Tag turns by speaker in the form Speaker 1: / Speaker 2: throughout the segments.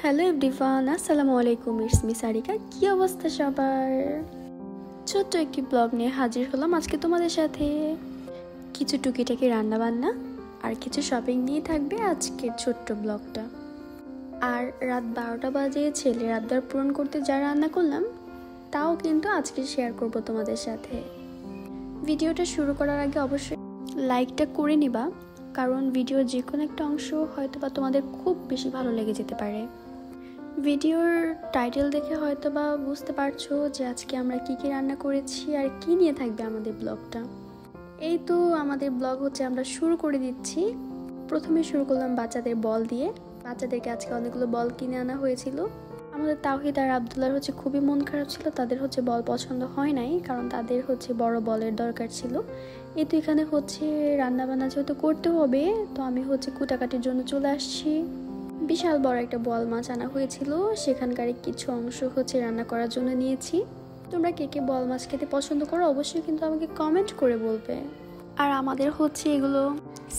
Speaker 1: Hello everyone, আসসালামু আলাইকুম। It's me Sarika. কি অবস্থা সবার? ছোট্ট একটি ব্লগ নিয়ে হাজির হলাম আজকে তোমাদের সাথে। কিছু টুকিটাকি রান্না বান্না আর কিছু শপিং নিয়ে থাকবে আজকের ছোট্ট ব্লগটা। আর রাত 12টা বাজে ছেলের আবদার পূরণ করতে যা রান্না করলাম তাও কিন্তু আজকে শেয়ার করব তোমাদের সাথে। ভিডিওটা শুরু করার আগে অবশ্যই লাইকটা করে নিবা, কারণ ভিডিওর যে কোনো একটা অংশ হয়তো বা তোমাদের খুব বেশি ভালো লেগে যেতে পারে। ভিডিওর টাইটেল দেখে হয়তো বা বুঝতে পারছো যে আজকে আমরা কি কি রান্না করেছি আর কি নিয়ে থাকবে আমাদের ব্লগটা। এই তো আমাদের ব্লগ হচ্ছে আমরা শুরু করে দিচ্ছি। প্রথমে শুরু করলাম বাচ্চাদের বল দিয়ে। বাচ্চাদেরকে আজকে অনেকগুলো বল কিনে আনা হয়েছিল। আমাদের তাওহিদ আর আব্দুল্লাহর হচ্ছে খুবই মন খারাপ ছিল, তাদের হচ্ছে বল পছন্দ হয় নাই, কারণ তাদের হচ্ছে বড় বলের দরকার ছিল। এই তো এখানে হচ্ছে রান্নাবান্না যেহেতু করতে হবে, তো আমি হচ্ছে কুটাকাটির জন্য চলে আসছি। বিশাল বড় একটা বল মাছ আনা হয়েছিল, সেখানকার কিছু অংশ হচ্ছে রান্না করার জন্য নিয়েছি। তোমরা কে কে বল মাছ খেতে পছন্দ করো অবশ্যই কিন্তু আমাকে কমেন্ট করে বলবে। আর আমাদের হচ্ছে এগুলো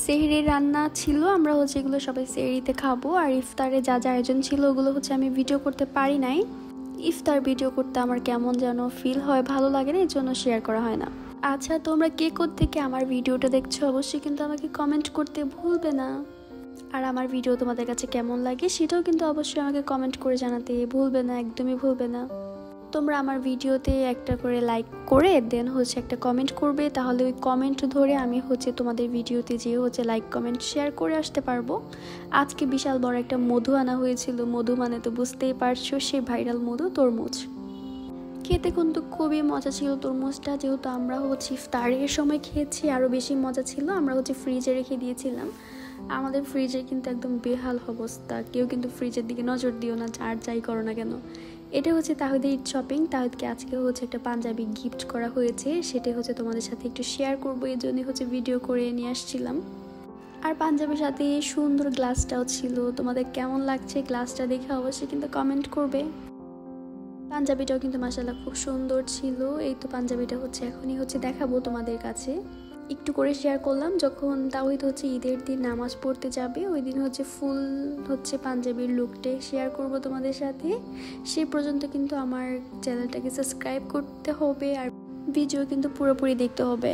Speaker 1: সেহরির রান্না ছিল, আমরা হচ্ছে এগুলো সবাই সেহরিতে খাবো। আর ইফতারে যা যা আয়োজন ছিল ওগুলো হচ্ছে আমি ভিডিও করতে পারি নাই। ইফতার ভিডিও করতে আমার কেমন যেন ফিল হয়, ভালো লাগে না, এর জন্য শেয়ার করা হয় না। আচ্ছা, তোমরা কে থেকে আমার ভিডিওটা দেখছো অবশ্যই কিন্তু আমাকে কমেন্ট করতে ভুলবে না। আর আমার ভিডিও তোমাদের কাছে কেমন লাগে সেটাও কিন্তু অবশ্যই আমাকে কমেন্ট করে জানাতে ভুলবে না, একদমই ভুলবে না। তোমরা আমার ভিডিওতে একটা করে লাইক করে দেন হচ্ছে একটা কমেন্ট করবে, তাহলে ওই কমেন্ট ধরে আমি হচ্ছে তোমাদের ভিডিওতে যেয়ে হচ্ছে লাইক কমেন্ট শেয়ার করে আসতে পারবো। আজকে বিশাল বড় একটা মধু আনা হয়েছিল। মধু মানে তো বুঝতেই পারছো, সে ভাইরাল মধু, তরমুজ। খেতে কিন্তু খুবই মজা ছিল তরমুজটা, যেহেতু আমরা হচ্ছে ইফতারের সময় খেয়েছি আরও বেশি মজা ছিল। আমরা হচ্ছে ফ্রিজে রেখে দিয়েছিলাম। আমাদের ফ্রিজের কিন্তু একদম বেহাল অবস্থা, কেউ কিন্তু ফ্রিজের দিকে নজর দিও না, আর যাই করো না কেন। এটা হচ্ছে তাহিদের ঈদ শপিং। তাহিদকে আজকে হচ্ছে একটা পাঞ্জাবি গিফট করা হয়েছে, সেটা হচ্ছে তোমাদের সাথে একটু শেয়ার করবো, এই জন্যই হচ্ছে ভিডিও করে নিয়ে আসছিলাম। আর পাঞ্জাবির সাথে সুন্দর গ্লাসটাও ছিল। তোমাদের কেমন লাগছে গ্লাসটা দেখে অবশ্যই কিন্তু কমেন্ট করবে। পাঞ্জাবিটাও কিন্তু মাশাআল্লাহ খুব সুন্দর ছিল। এই তো পাঞ্জাবিটা হচ্ছে এখনই হচ্ছে দেখাবো তোমাদের কাছে। একটু করে শেয়ার করলাম, যখন তাওহিদ হচ্ছে ঈদের দিন নামাজ পড়তে যাবে ওই দিন হচ্ছে ফুল হচ্ছে পাঞ্জাবির লুকটা শেয়ার করব তোমাদের সাথে। সেই পর্যন্ত কিন্তু আমার চ্যানেলটাকে সাবস্ক্রাইব করতে হবে আর ভিডিও কিন্তু পুরোপুরি দেখতে হবে।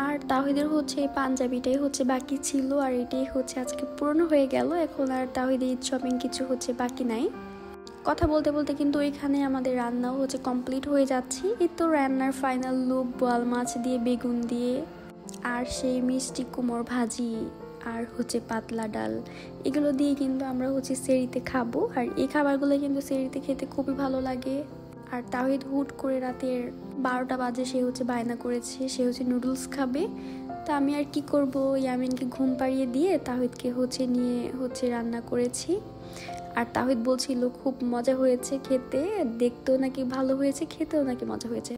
Speaker 1: আর তাওহিদের হচ্ছে এই পাঞ্জাবিটাই হচ্ছে বাকি ছিল, আর এটাই হচ্ছে আজকে পূর্ণ হয়ে গেল। এখন আর তাওহিদের ঈদ শপিং কিছু হচ্ছে বাকি নাই। কথা বলতে বলতে কিন্তু ওইখানে আমাদের রান্নাও হচ্ছে কমপ্লিট হয়ে যাচ্ছে। এই তো রান্নার ফাইনাল লুক, বোয়াল মাছ দিয়ে, বেগুন দিয়ে, আর সেই মিষ্টি কুমড় ভাজি, আর হচ্ছে পাতলা ডাল, এগুলো দিয়ে কিন্তু আমরা হচ্ছে সেহরিতে খাবো। আর এই খাবারগুলো কিন্তু সেহরিতে খেতে খুবই ভালো লাগে। আর তাওহিদ হুট করে রাতের 12টা বাজে সে হচ্ছে বায়না করেছে, সে হচ্ছে নুডলস খাবে। তা আমি আর কি করব, ইয়ামিনকে ঘুম পাড়িয়ে দিয়ে তাওহিদকে হচ্ছে নিয়ে হচ্ছে রান্না করেছি। আর তাওহিদ বলছিল খুব মজা হয়েছে খেতে, দেখতেও নাকি ভালো হয়েছে, খেতেও নাকি মজা হয়েছে।